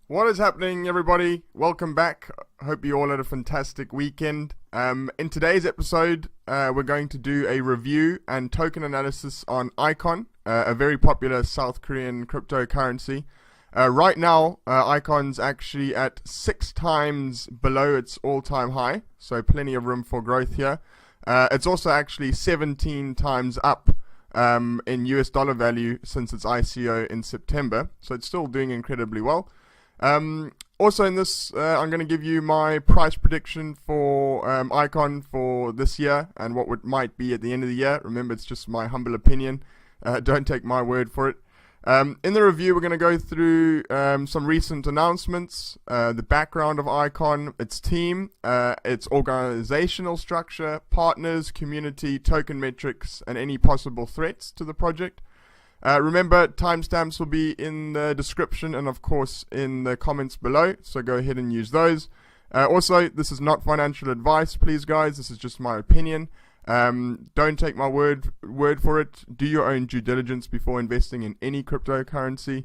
What is happening, everybody? Welcome back. Hope you all had a fantastic weekend. In today's episode, we're going to do a review and token analysis on Icon, a very popular South Korean cryptocurrency. Right now, Icon's actually at 6 times below its all-time high, so plenty of room for growth here. It's also actually 17 times up in US dollar value since its ICO in September, so it's still doing incredibly well. Also in this, I'm going to give you my price prediction for Icon for this year and what it might be at the end of the year. Remember, it's just my humble opinion. Don't take my word for it. In the review, we're going to go through some recent announcements, the background of Icon, its team, its organizational structure, partners, community, token metrics, and any possible threats to the project. Remember, timestamps will be in the description and of course in the comments below, so go ahead and use those. Also, this is not financial advice, please guys, this is just my opinion. Don't take my word for it. Do your own due diligence before investing in any cryptocurrency.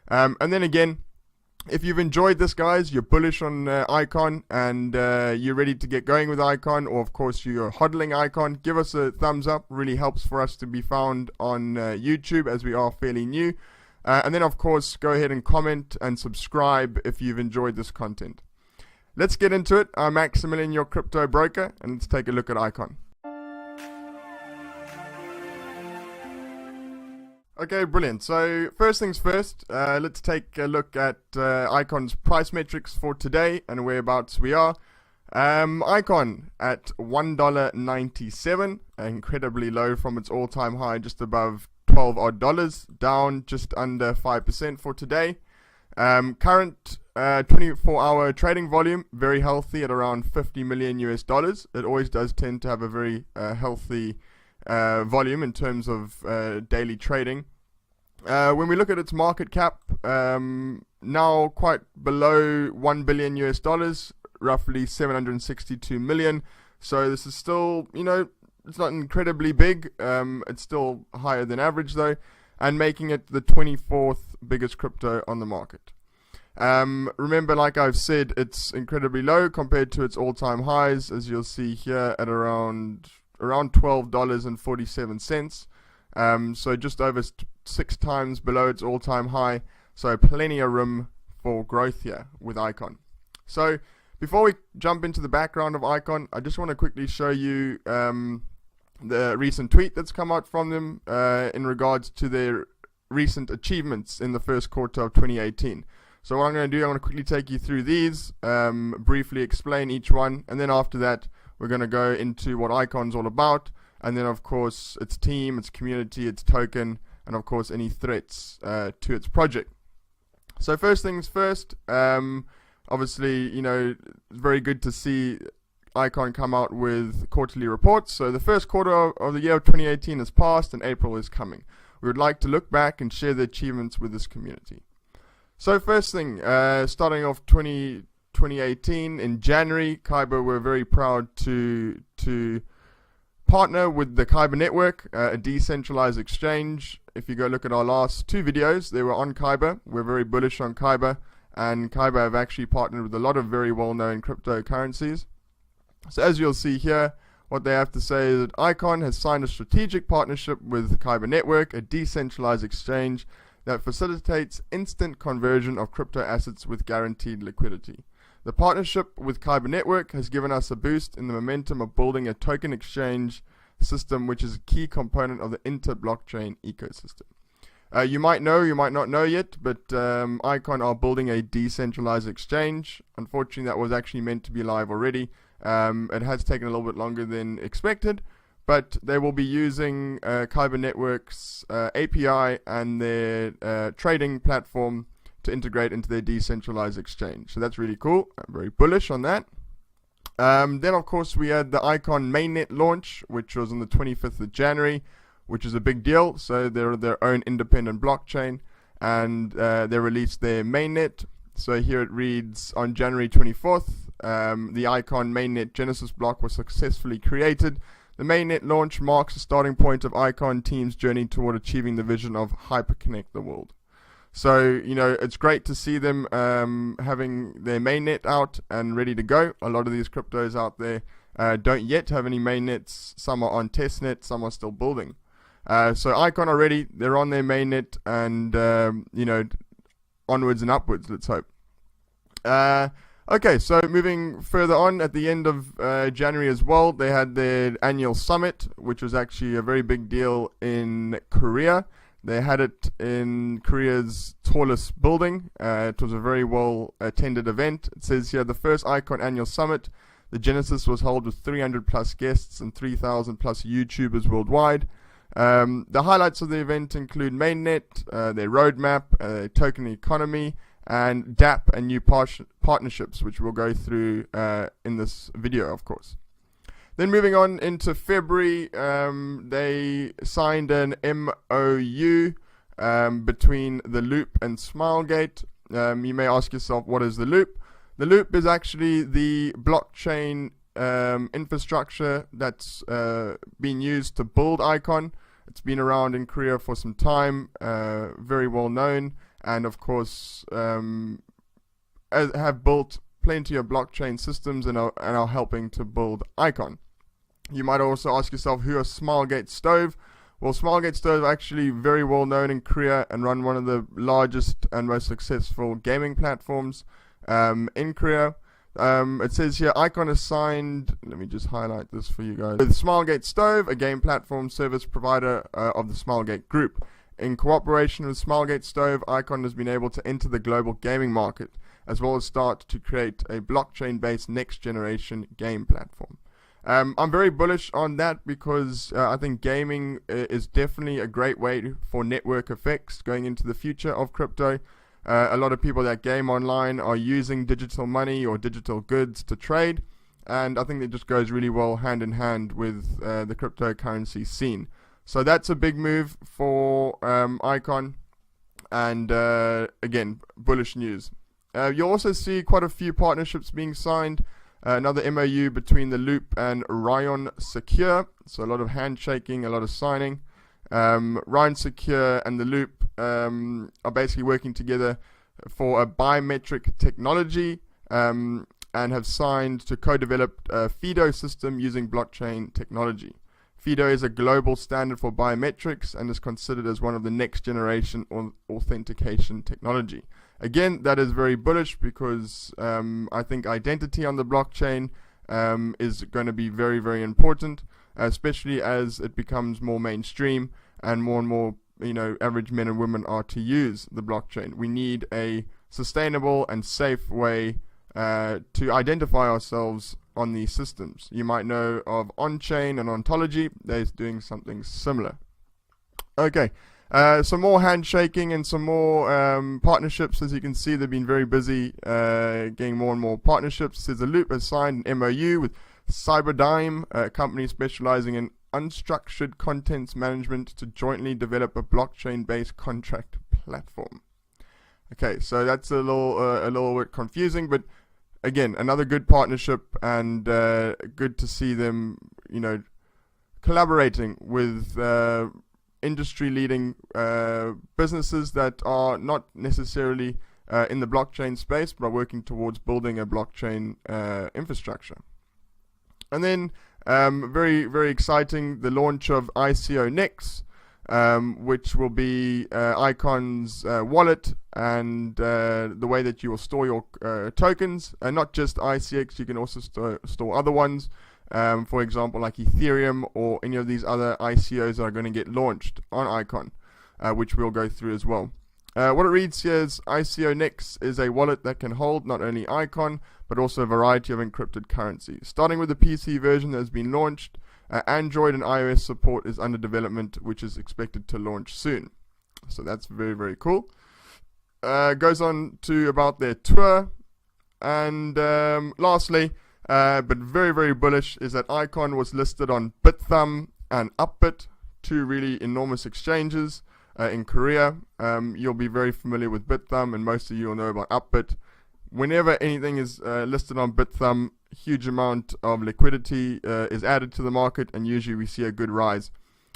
And then again, if you've enjoyed this, guys, you're bullish on Icon and you're ready to get going with Icon, or of course you're hodling Icon, give us a thumbs up. Really helps for us to be found on YouTube, as we are fairly new. And then of course go ahead and comment and subscribe if you've enjoyed this content. Let's get into it. I'm Maximilian, your crypto broker, and let's take a look at Icon. Okay, brilliant. So first things first, let's take a look at Icon's price metrics for today and whereabouts we are. Icon at $1.97, incredibly low from its all-time high, just above $12 odd, down just under 5% for today. Current 24-hour trading volume, very healthy at around 50 million US dollars. It always does tend to have a very healthy volume in terms of daily trading. When we look at its market cap, now quite below 1 billion US dollars, roughly 762 million. So this is still, it's not incredibly big. It's still higher than average though, and making it the 24th biggest crypto on the market. Remember, like I've said, it's incredibly low compared to its all-time highs, as you'll see here at around $12.47. So just over 6 times below its all-time high, so plenty of room for growth here with Icon. So before we jump into the background of Icon, I just want to quickly show you the recent tweet that's come out from them in regards to their recent achievements in the first quarter of 2018. So what I'm going to do, I'm going to quickly take you through these, briefly explain each one, and then after that we're going to go into what Icon's all about, and then of course its team, its community, its token, and of course any threats to its project. So first things first, obviously, it's very good to see Icon come out with quarterly reports. So the first quarter of the year of 2018 has passed and April is coming. We would like to look back and share the achievements with this community. So first thing, starting off 2018 in January, Kyber were very proud to partner with the Kyber network, a decentralized exchange. If you go look at our last 2 videos, they were on Kyber. We're very bullish on Kyber, and Kyber have actually partnered with a lot of very well-known cryptocurrencies. So as you'll see here, what they have to say is that Icon has signed a strategic partnership with Kyber network, a decentralized exchange that facilitates instant conversion of crypto assets with guaranteed liquidity. The partnership with Kyber Network has given us a boost in the momentum of building a token exchange system, which is a key component of the inter-blockchain ecosystem. You might know, you might not know yet, but Icon are building a decentralized exchange. Unfortunately, that was actually meant to be live already. It has taken a little bit longer than expected, but they will be using Kyber Network's API and their trading platform to integrate into their decentralized exchange. So that's really cool. I'm very bullish on that. Then of course we had the Icon mainnet launch, which was on the 25th of January, which is a big deal. So they're their own independent blockchain, and they released their mainnet. So here it reads, on January 24th, the Icon mainnet Genesis block was successfully created. The mainnet launch marks the starting point of Icon team's journey toward achieving the vision of hyperconnect the world. So, it's great to see them having their mainnet out and ready to go. A lot of these cryptos out there don't yet have any mainnets. Some are on testnet, some are still building. So Icon are ready. They're on their mainnet, and onwards and upwards, let's hope. Okay, so moving further on, at the end of January as well, they had their annual summit, which was actually a very big deal in Korea. They had it in Korea's tallest building. It was a very well attended event. It says here, the first Icon annual summit, the Genesis, was held with 300 plus guests and 3,000 plus YouTubers worldwide. The highlights of the event include mainnet, their roadmap, token economy, and DApp and new partnerships, which we'll go through in this video, of course. Then moving on into February, they signed an MOU between the Loop and Smilegate. You may ask yourself, what is the Loop? The Loop is actually the blockchain infrastructure that's been used to build Icon. It's been around in Korea for some time, very well known, and of course have built plenty of blockchain systems and are helping to build Icon. You might also ask yourself, who are Smilegate Stove? Well, Smilegate Stove are actually very well known in Korea and run one of the largest and most successful gaming platforms in Korea. It says here, Icon is signed, let me just highlight this for you guys, with Smilegate Stove, a game platform service provider of the Smilegate Group. In cooperation with Smilegate Stove, Icon has been able to enter the global gaming market, as well as start to create a blockchain-based next-generation game platform. I'm very bullish on that because I think gaming is definitely a great way for network effects going into the future of crypto. A lot of people that game online are using digital money or digital goods to trade, and I think it just goes really well hand in hand with the cryptocurrency scene. So that's a big move for Icon, and again, bullish news. You'll also see quite a few partnerships being signed. Another MOU between the Loop and Ryan Secure, so a lot of handshaking, a lot of signing. Ryan Secure and the Loop are basically working together for a biometric technology and have signed to co-develop a FIDO system using blockchain technology. FIDO is a global standard for biometrics and is considered as one of the next generation authentication technology. Again, that is very bullish because I think identity on the blockchain is going to be very, very important, especially as it becomes more mainstream and more, average men and women are to use the blockchain. We need a sustainable and safe way to identify ourselves on these systems. You might know of on-chain and ontology. They're doing something similar. Okay. Some more handshaking and some more partnerships. As you can see, they've been very busy getting more and more partnerships. Says the Loop has signed an MOU with Cyberdyme, a company specializing in unstructured contents management, to jointly develop a blockchain-based contract platform. Okay, so that's a little bit confusing, but again, another good partnership, and good to see them, collaborating with industry-leading businesses that are not necessarily in the blockchain space, but are working towards building a blockchain infrastructure. And then, very, very exciting, the launch of ICO Next, which will be Icon's wallet and the way that you will store your tokens, and not just ICX, you can also store other ones. For example, like Ethereum or any of these other ICOs that are going to get launched on Icon, which we'll go through as well. What it reads here is ICO Next is a wallet that can hold not only Icon, but also a variety of encrypted currencies. Starting with the PC version that has been launched, Android and iOS support is under development, which is expected to launch soon. So that's very, very cool. Goes on to about their tour. And lastly, but very, very bullish, is that Icon was listed on BitThumb and Upbit, two really enormous exchanges in Korea. You'll be very familiar with BitThumb, and most of you will know about Upbit. Whenever anything is listed on BitThumb, huge amount of liquidity is added to the market, and usually we see a good rise.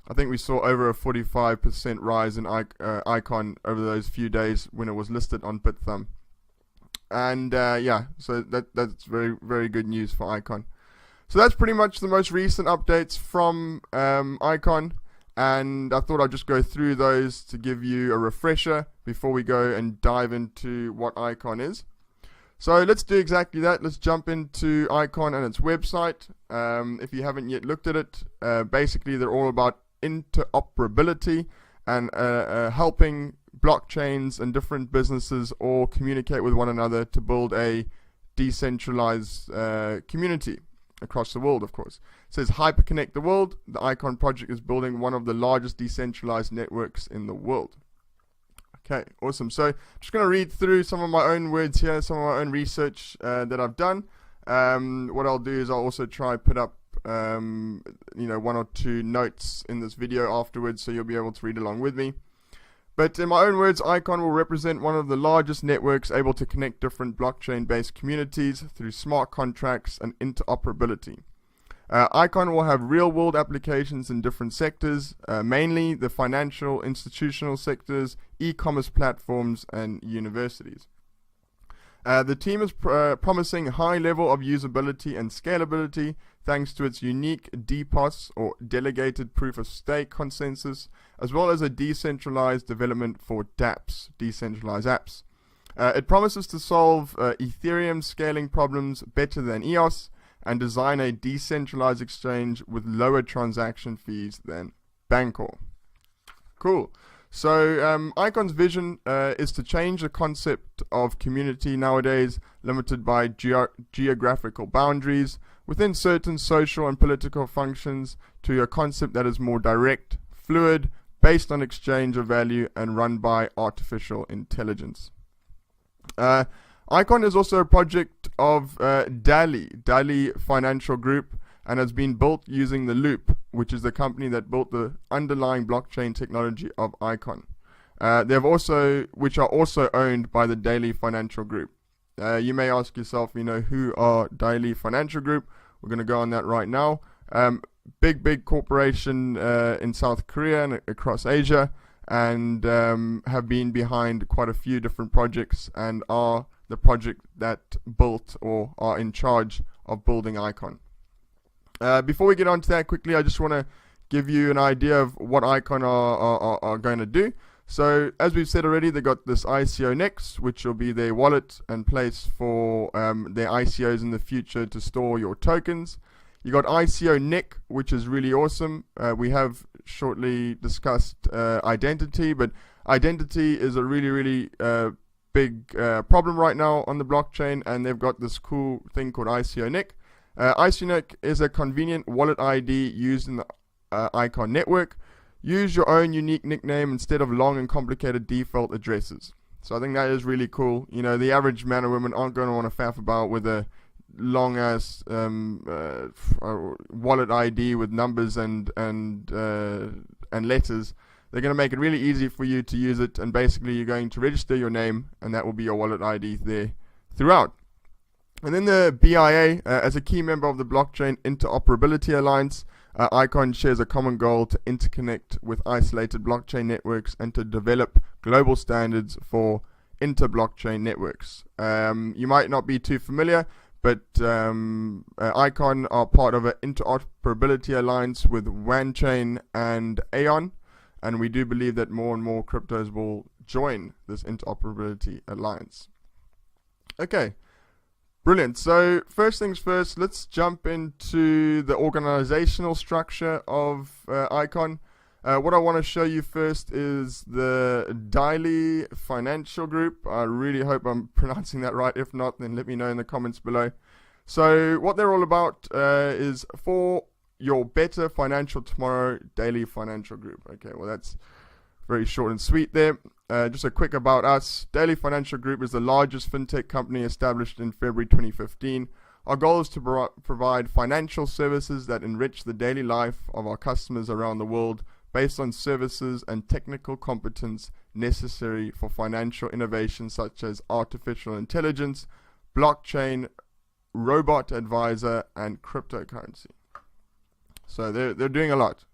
I think we saw over a 45% rise in Icon over those few days when it was listed on BitThumb. And yeah, so that's very, very good news for Icon. So that's pretty much the most recent updates from Icon, and I thought I'd just go through those to give you a refresher before we go and dive into what Icon is. So let's do exactly that. Let's jump into Icon and its website. If you haven't yet looked at it, basically they're all about interoperability and helping blockchains and different businesses all communicate with one another to build a decentralized community across the world, of course. It says hyperconnect the world. The Icon project is building one of the largest decentralized networks in the world. Okay, awesome. So I'm just going to read through some of my own words here, some of my own research that I've done. What I'll do is I'll also try put up one or two notes in this video afterwards, so you'll be able to read along with me. But in my own words, Icon will represent one of the largest networks able to connect different blockchain-based communities through smart contracts and interoperability. Icon will have real-world applications in different sectors, mainly the financial, institutional sectors, e-commerce platforms, and universities. The team is promising a high level of usability and scalability thanks to its unique DPoS, or Delegated Proof of Stake consensus, as well as a decentralized development for dApps, decentralized apps. It promises to solve Ethereum scaling problems better than EOS and design a decentralized exchange with lower transaction fees than Bancor. Cool. So Icon's vision is to change the concept of community nowadays, limited by geographical boundaries within certain social and political functions, to a concept that is more direct, fluid, based on exchange of value, and run by artificial intelligence. Icon is also a project of Dali Financial Group, and has been built using the Loop, which is the company that built the underlying blockchain technology of Icon. Which are also owned by the Dali Financial Group. You may ask yourself, who are Dali Financial Group? We're going to go on that right now. Big corporation in South Korea and across Asia, and have been behind quite a few different projects, and are the project that built or are in charge of building Icon. Before we get on to that quickly, I just want to give you an idea of what Icon are going to do. So, as we've said already, they got this ICO Next, which will be their wallet and place for their ICOs in the future to store your tokens. You got ICO NIC, which is really awesome. We have shortly discussed identity, but identity is a really big problem right now on the blockchain, and they've got this cool thing called ICO NIC. ICO NIC is a convenient wallet ID used in the Icon network. Use your own unique nickname instead of long and complicated default addresses. So I think that is really cool. The average man or woman aren't going to want to faff about with a long ass wallet ID with numbers and letters. They're going to make it really easy for you to use it, and basically you're going to register your name, and that will be your wallet ID there throughout. And then the BIA, as a key member of the Blockchain Interoperability Alliance, Icon shares a common goal to interconnect with isolated blockchain networks and to develop global standards for inter-blockchain networks. You might not be too familiar, but Icon are part of an interoperability alliance with OneChain and Aeon, and we do believe that more and more cryptos will join this interoperability alliance. Okay. Brilliant. So first things first, let's jump into the organizational structure of Icon. What I want to show you first is the Dali Financial Group. I really hope I'm pronouncing that right. If not, then let me know in the comments below. So what they're all about is for your better financial tomorrow, Dali Financial Group. Okay, well that's very short and sweet there. Just a quick about us. Dali Financial Group is the largest fintech company established in February 2015. Our goal is to provide financial services that enrich the daily life of our customers around the world based on services and technical competence necessary for financial innovation such as artificial intelligence, blockchain, robot advisor, and cryptocurrency. So they're doing a lot.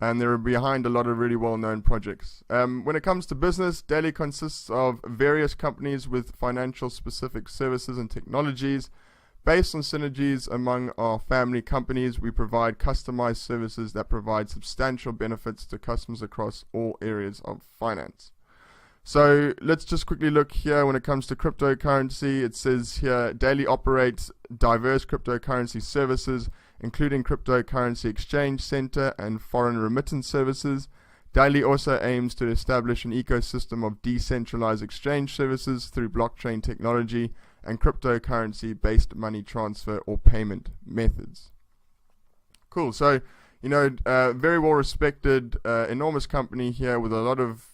and they're behind a lot of really well-known projects. When it comes to business, Daily consists of various companies with financial specific services and technologies. Based on synergies among our family companies, we provide customized services that provide substantial benefits to customers across all areas of finance. So let's just quickly look here when it comes to cryptocurrency. It says here, Daily operates diverse cryptocurrency services, including cryptocurrency exchange center and foreign remittance services. Daily also aims to establish an ecosystem of decentralized exchange services through blockchain technology and cryptocurrency-based money transfer or payment methods. Cool. So, very well-respected, enormous company here with a lot of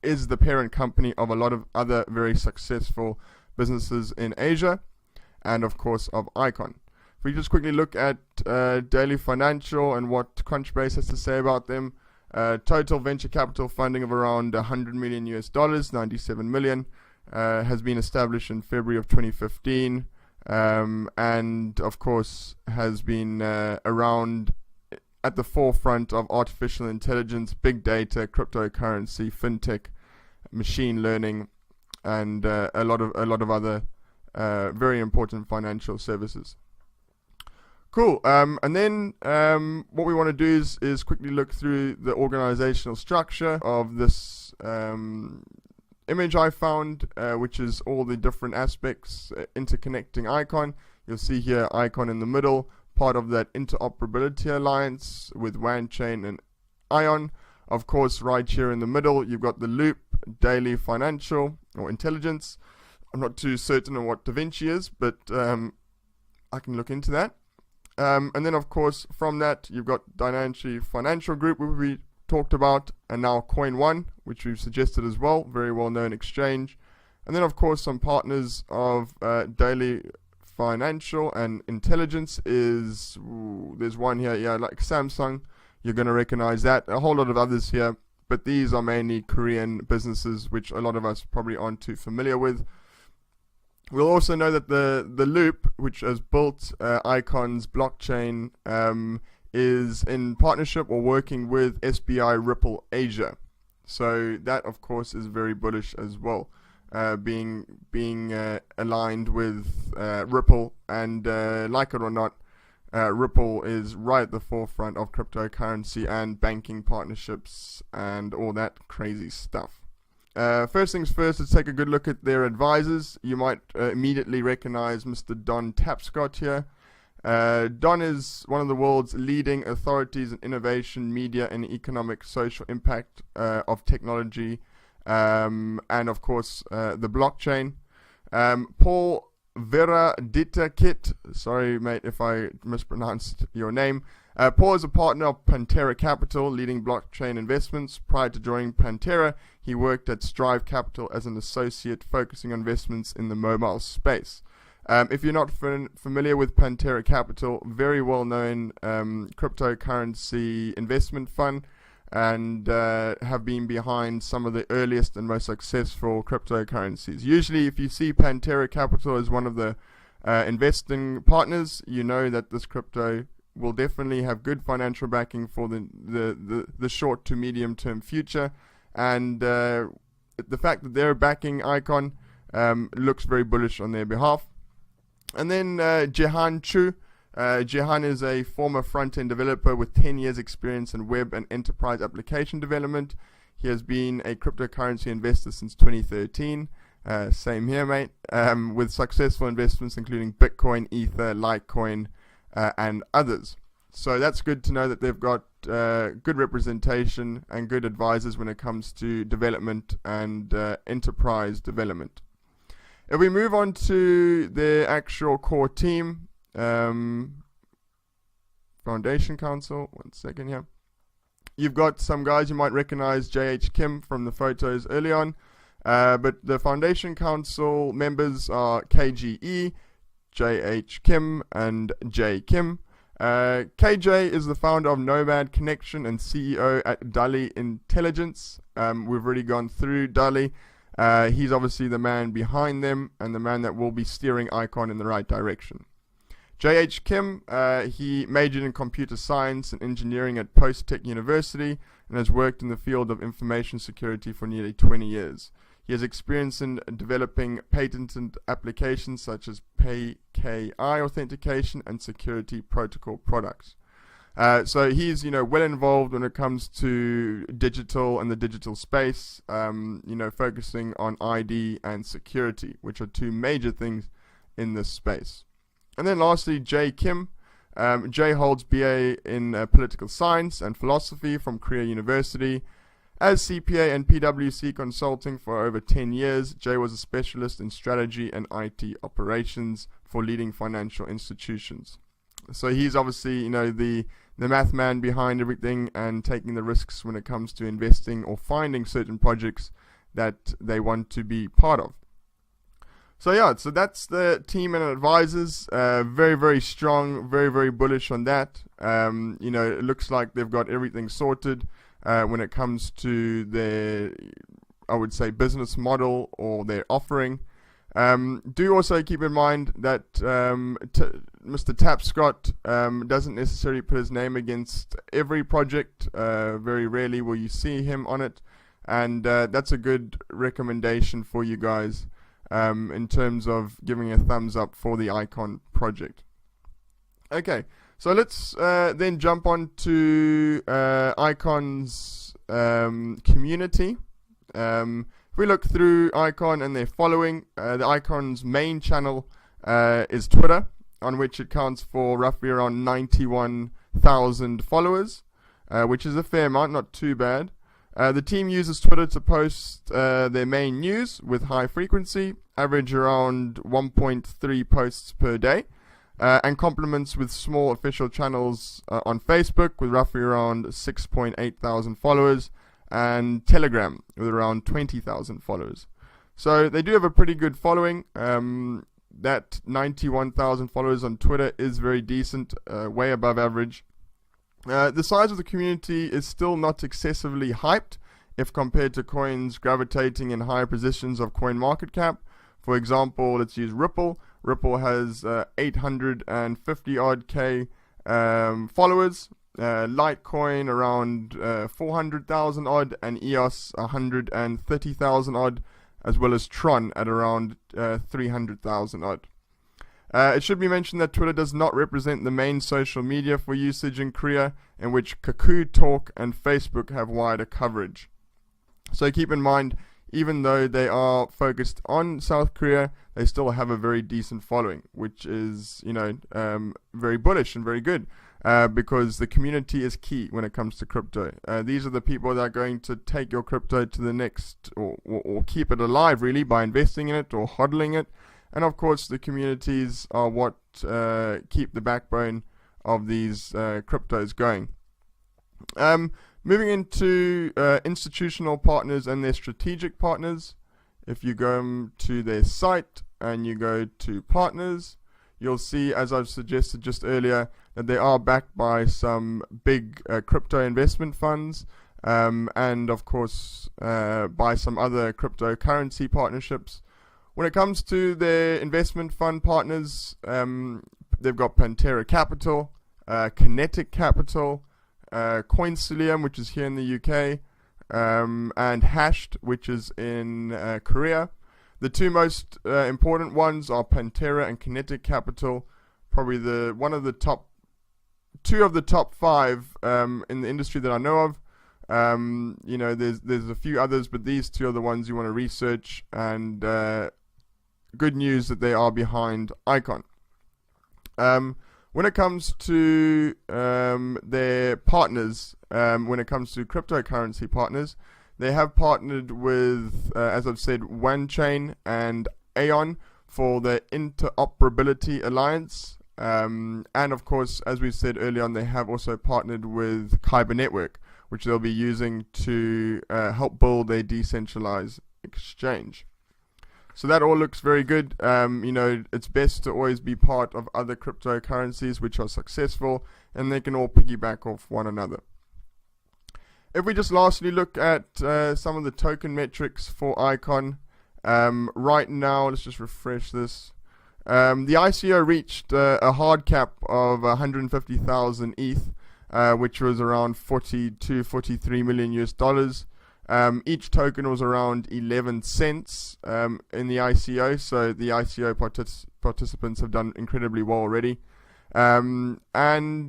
is the parent company of a lot of other very successful businesses in Asia, and of course of Icon. If we just quickly look at Daily Financial and what Crunchbase has to say about them, total venture capital funding of around $100 million, 97 million, has been established in February of 2015, and of course has been around at the forefront of artificial intelligence, big data, cryptocurrency, fintech, machine learning, and a lot of other very important financial services. Cool. And then what we want to do is quickly look through the organizational structure of this image I found, which is all the different aspects interconnecting Icon. You'll see here Icon in the middle, part of that interoperability alliance with WAN Chain and Ion. Of course, right here in the middle, you've got the Loop, Daily Financial or Intelligence. I'm not too certain on what DaVinci is, but I can look into that. And then, of course, from that, you've got Dynasty Financial Group, which we talked about, and now Coin One, which we've suggested as well, very well-known exchange. And then, of course, some partners of Daily Financial and Intelligence is, there's one here, yeah, like Samsung, you're going to recognize that. A whole lot of others here, but these are mainly Korean businesses, which a lot of us probably aren't too familiar with. We'll also know that the Loop, which has built Icon's blockchain, is in partnership or working with SBI Ripple Asia. So that, of course, is very bullish as well. Being aligned with Ripple, and like it or not, Ripple is right at the forefront of cryptocurrency and banking partnerships and all that crazy stuff. First things first, let's take a good look at their advisors. You might immediately recognize Mr. Don Tapscott here. Don is one of the world's leading authorities in innovation, media, and economic social impact of technology, and of course the blockchain. Paul Veradita-Kit, sorry mate if I mispronounced your name. Paul is a partner of Pantera Capital, leading blockchain investments. Prior to joining Pantera, he worked at Strive Capital as an associate, focusing on investments in the mobile space. If you're not familiar with Pantera Capital, very well-known cryptocurrency investment fund, and have been behind some of the earliest and most successful cryptocurrencies. Usually, if you see Pantera Capital as one of the investing partners, you know that this crypto will definitely have good financial backing for the short to medium term future, and the fact that they're backing Icon looks very bullish on their behalf. And then Jehan Chu. Jehan is a former front-end developer with 10 years experience in web and enterprise application development. He has been a cryptocurrency investor since 2013. Same here, mate. With successful investments including Bitcoin, Ether, Litecoin, and others. So that's good to know that they've got good representation and good advisors when it comes to development and enterprise development. If we move on to their actual core team, Foundation Council, one second here. You've got some guys you might recognize, J.H. Kim from the photos early on, but the Foundation Council members are KGE, J.H. Kim, and J. Kim. KJ is the founder of Nomad Connection and CEO at Daily Intelligence. We've already gone through Daily. He's obviously the man behind them and the man that will be steering Icon in the right direction. J.H. Kim, he majored in computer science and engineering at Post Tech University and has worked in the field of information security for nearly 20 years. He has experience in developing patented applications such as PKI authentication and security protocol products. So he's, well involved when it comes to digital and the digital space, focusing on ID and security, which are two major things in this space. And then lastly, Jay Kim. Jay holds BA in political science and philosophy from Korea University. As CPA and PwC consulting for over 10 years, Jay was a specialist in strategy and IT operations for leading financial institutions. So he's obviously, the math man behind everything and taking the risks when it comes to investing or finding certain projects that they want to be part of. So that's the team and advisors. Very, very strong, very, very bullish on that. It looks like they've got everything sorted when it comes to their, I would say, business model or their offering. Do also keep in mind that Mr. Tapscott doesn't necessarily put his name against every project. Very rarely will you see him on it. And that's a good recommendation for you guys in terms of giving a thumbs up for the Icon project. Okay, so let's then jump on to Icon's community. If we look through Icon and their following, the Icon's main channel is Twitter, on which it counts for roughly around 91,000 followers, which is a fair amount, not too bad. The team uses Twitter to post their main news with high frequency, average around 1.3 posts per day, and complements with small official channels on Facebook with roughly around 6.8 thousand followers, and Telegram with around 20,000 followers. So they do have a pretty good following. That 91,000 followers on Twitter is very decent, way above average. The size of the community is still not excessively hyped if compared to coins gravitating in higher positions of coin market cap. For example, let's use Ripple. Ripple has 850 odd K followers. Litecoin around 400,000 odd, and EOS 130,000 odd, as well as Tron at around 300,000 odd. It should be mentioned that Twitter does not represent the main social media for usage in Korea, in which Kakao Talk and Facebook have wider coverage. So keep in mind, even though they are focused on South Korea, they still have a very decent following, which is, very bullish and very good, because the community is key when it comes to crypto. These are the people that are going to take your crypto to the next, or keep it alive, really, by investing in it or hodling it. And of course, the communities are what keep the backbone of these cryptos going. Moving into institutional partners and their strategic partners. If you go to their site and you go to partners, you'll see, as I've suggested just earlier, that they are backed by some big crypto investment funds, and of course by some other cryptocurrency partnerships. When it comes to their investment fund partners, they've got Pantera Capital, Kinetic Capital, Coinsilium, which is here in the UK, and Hashed, which is in Korea. The two most important ones are Pantera and Kinetic Capital, probably two of the top five in the industry that I know of. There's a few others, but these two are the ones you want to research, and good news that they are behind Icon. When it comes to their partners, when it comes to cryptocurrency partners, they have partnered with, as I've said, OneChain and Aeon for the Interoperability Alliance. And of course, as we said earlier on, they have also partnered with Kyber Network, which they'll be using to help build a decentralized exchange. So that all looks very good. It's best to always be part of other cryptocurrencies which are successful, and they can all piggyback off one another. If we just lastly look at some of the token metrics for Icon, right now, let's just refresh this. The ICO reached a hard cap of 150,000 ETH, which was around 43 million US dollars. Each token was around 11 cents in the ICO, so the ICO participants have done incredibly well already. And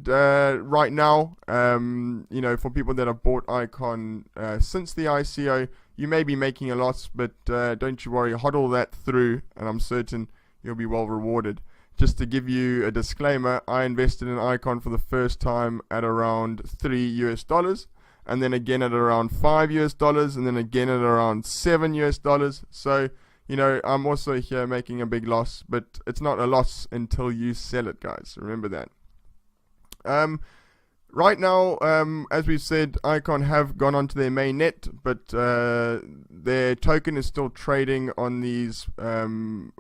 right now, for people that have bought Icon since the ICO, you may be making a loss, but don't you worry, hodl that through, and I'm certain you'll be well rewarded. Just to give you a disclaimer, I invested in Icon for the first time at around $3 US, and then again at around $5 US, and then again at around $7 US. So, I'm also here making a big loss, but it's not a loss until you sell it, guys. Remember that. Right now, as we've said, Icon have gone onto their main net, but their token is still trading on these, what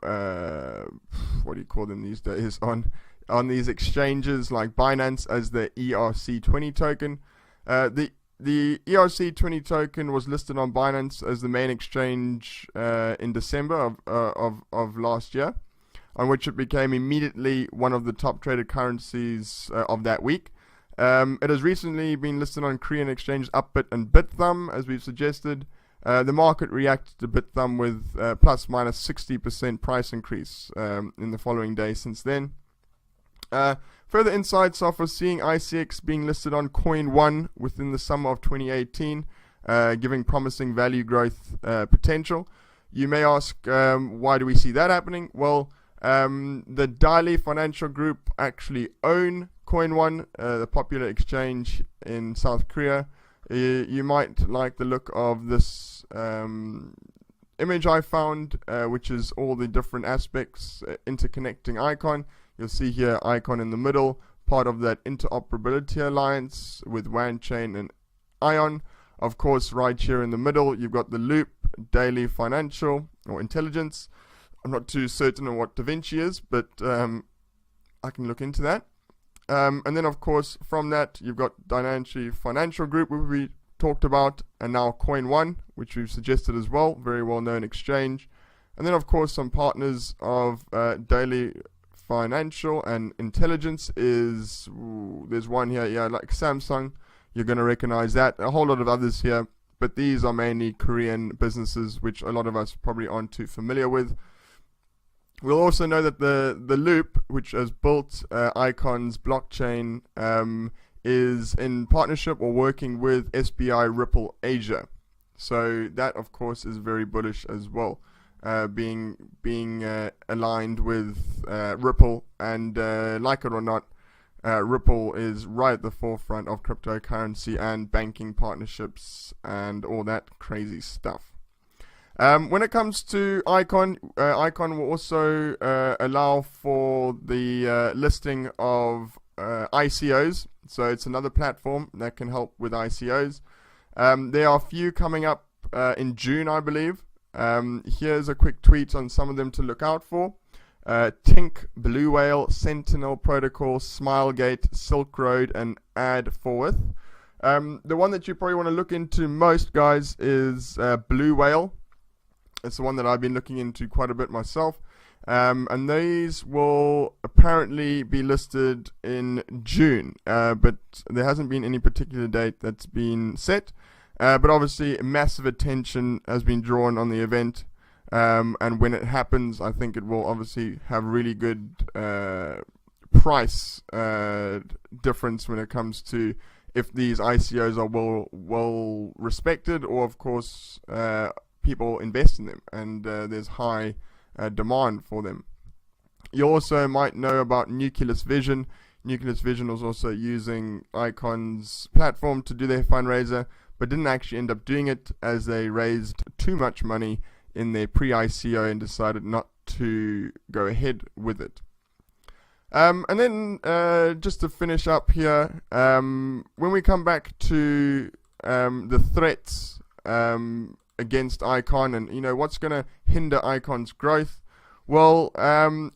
do you call them these days, on these exchanges like Binance as the ERC20 token. The ERC20 token was listed on Binance as the main exchange in December of last year, on which it became immediately one of the top traded currencies of that week. It has recently been listed on Korean exchanges Upbit and Bithumb, as we've suggested. The market reacted to Bithumb with plus minus 60% price increase in the following day since then. Further insights are foreseeing ICX being listed on Coin1 within the summer of 2018, giving promising value growth potential. You may ask, why do we see that happening? Well, the Daily Financial Group actually own Coin1, the popular exchange in South Korea. You might like the look of this image I found, which is all the different aspects interconnecting Icon. You'll see here Icon in the middle, part of that interoperability alliance with WAN Chain and Ion. Of course, right here in the middle, you've got the Loop, Daily Financial or Intelligence. I'm not too certain on what DaVinci is, but I can look into that. And then, of course, from that, you've got Dynamic Financial Group, which we talked about, and now Coin1, which we've suggested as well, very well-known exchange. And then, of course, some partners of Daily Financial and Intelligence is, there's one here, yeah, like Samsung, you're going to recognize that. A whole lot of others here, but these are mainly Korean businesses, which a lot of us probably aren't too familiar with. We'll also know that the Loop, which has built Icon's blockchain, is in partnership or working with SBI Ripple Asia. So that, of course, is very bullish as well, being aligned with Ripple, and like it or not, Ripple is right at the forefront of cryptocurrency and banking partnerships and all that crazy stuff. When it comes to Icon, Icon will also allow for the listing of ICOs. So it's another platform that can help with ICOs. There are a few coming up in June, I believe. Here's a quick tweet on some of them to look out for. Tink, Blue Whale, Sentinel Protocol, Smilegate, Silk Road, and Ad Forth. The one that you probably want to look into most, guys, is Blue Whale. It's the one that I've been looking into quite a bit myself. And these will apparently be listed in June, but there hasn't been any particular date that's been set. But obviously, massive attention has been drawn on the event. And when it happens, I think it will obviously have really good price difference when it comes to if these ICOs are well respected, or of course people invest in them, and there's high demand for them. You also might know about Nucleus Vision. Nucleus Vision was also using Icon's platform to do their fundraiser, but didn't actually end up doing it as they raised too much money in their pre-ICO and decided not to go ahead with it. And then just to finish up here, when we come back to the threats against Icon and what's going to hinder Icon's growth, well,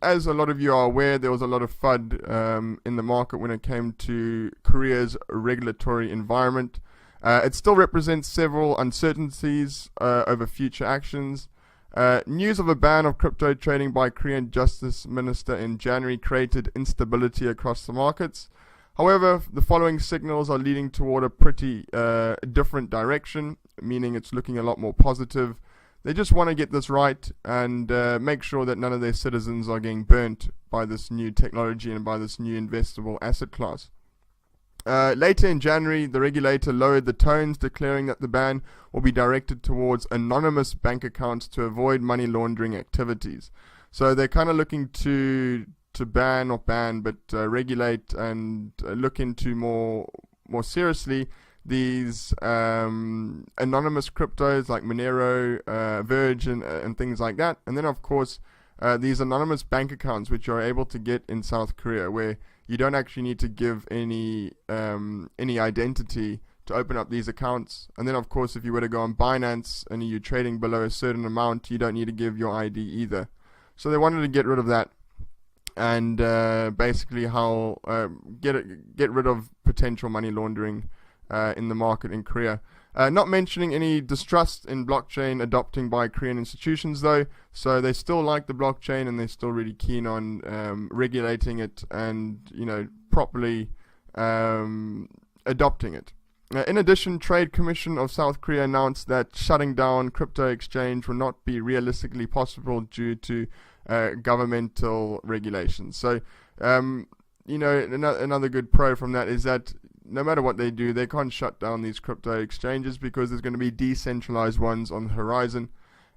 as a lot of you are aware, there was a lot of FUD in the market when it came to Korea's regulatory environment. It still represents several uncertainties over future actions. News of a ban of crypto trading by Korean Justice Minister in January created instability across the markets. However, the following signals are leading toward a pretty different direction, meaning it's looking a lot more positive. They just want to get this right and make sure that none of their citizens are getting burnt by this new technology and by this new investable asset class. Later in January, the regulator lowered the tones, declaring that the ban will be directed towards anonymous bank accounts to avoid money laundering activities. So they're kind of looking to regulate and look into more seriously these anonymous cryptos like Monero, Verge, and things like that. And then, of course, these anonymous bank accounts, which you're able to get in South Korea, where you don't actually need to give any identity to open up these accounts. And then, of course, if you were to go on Binance and you're trading below a certain amount, you don't need to give your ID either. So they wanted to get rid of that, and basically get rid of potential money laundering in the market in Korea. Not mentioning any distrust in blockchain adopting by Korean institutions, though. So they still like the blockchain, and they're still really keen on regulating it and properly adopting it. In addition, Trade Commission of South Korea announced that shutting down crypto exchange will not be realistically possible due to governmental regulations. So, another good pro from that is that no matter what they do, they can't shut down these crypto exchanges because there's going to be decentralized ones on the horizon,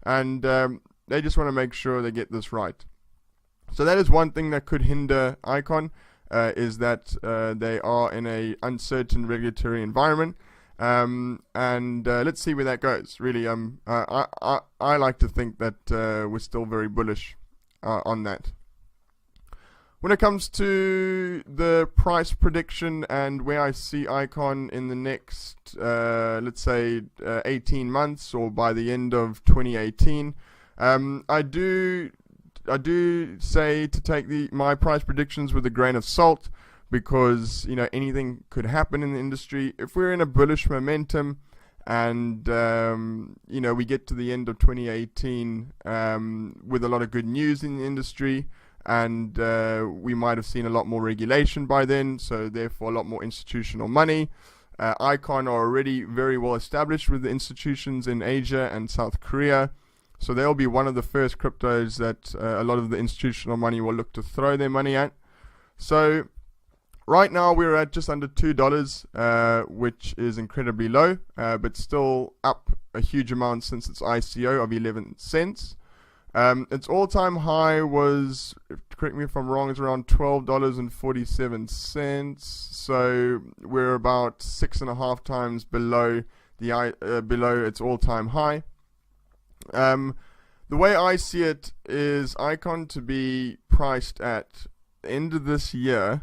and they just want to make sure they get this right. So that is one thing that could hinder Icon, is that they are in a uncertain regulatory environment, and let's see where that goes. Really, I like to think that we're still very bullish on that. When it comes to the price prediction and where I see Icon in the next, let's say, 18 months or by the end of 2018, I do say to take my price predictions with a grain of salt, because anything could happen in the industry. If we're in a bullish momentum and we get to the end of 2018 with a lot of good news in the industry, and we might have seen a lot more regulation by then, so therefore a lot more institutional money. Icon are already very well established with the institutions in Asia and South Korea, so they'll be one of the first cryptos that a lot of the institutional money will look to throw their money at. So right now we're at just under $2, which is incredibly low, but still up a huge amount since its ICO of 11 cents. Its all-time high was, correct me if I'm wrong, it's around $12.47. So we're about 6.5 times below below its all-time high. The way I see it is Icon to be priced at the end of this year.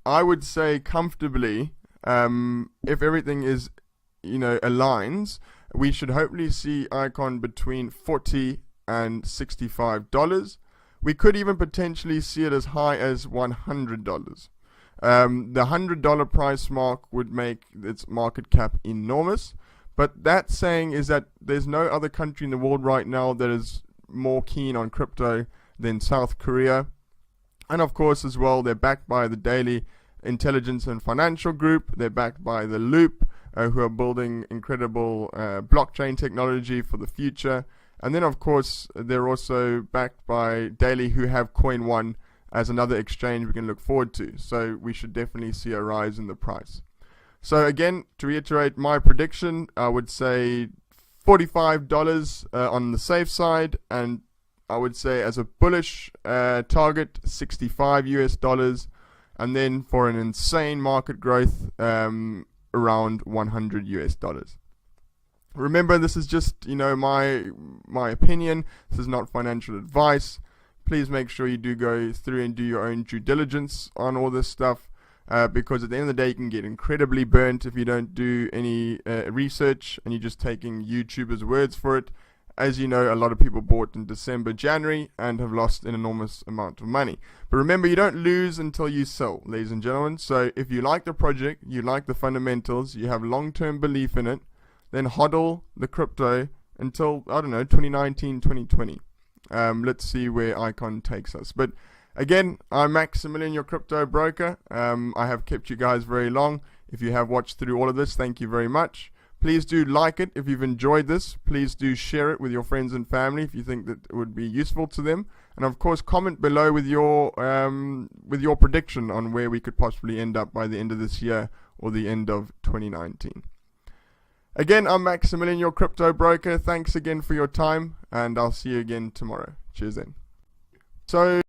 I would say comfortably, if everything is aligns, we should hopefully see Icon between $40 and $65. We could even potentially see it as high as $100. The $100 price mark would make its market cap enormous, but that saying is that there's no other country in the world right now that is more keen on crypto than South Korea. And of course as well, they're backed by the Daily Intelligence and Financial Group. They're backed by the Loop, who are building incredible blockchain technology for the future. And then, of course, they're also backed by Daily, who have Coin One as another exchange we can look forward to. So we should definitely see a rise in the price. So again, to reiterate my prediction, I would say $45 on the safe side, and I would say as a bullish target, $65, and then for an insane market growth, around $100. Remember, this is just, my opinion. This is not financial advice. Please make sure you do go through and do your own due diligence on all this stuff, because at the end of the day, you can get incredibly burnt if you don't do any research and you're just taking YouTubers' words for it. As you know, a lot of people bought in December, January, and have lost an enormous amount of money. But remember, you don't lose until you sell, ladies and gentlemen. So if you like the project, you like the fundamentals, you have long-term belief in it, then hodl the crypto until, I don't know, 2019, 2020. Let's see where Icon takes us. But again, I'm Maximilian, your crypto broker. I have kept you guys very long. If you have watched through all of this, thank you very much. Please do like it if you've enjoyed this. Please do share it with your friends and family if you think that it would be useful to them. And of course, comment below with your prediction on where we could possibly end up by the end of this year or the end of 2019. Again, I'm Maximilian, your crypto broker. Thanks again for your time, and I'll see you again tomorrow. Cheers then. So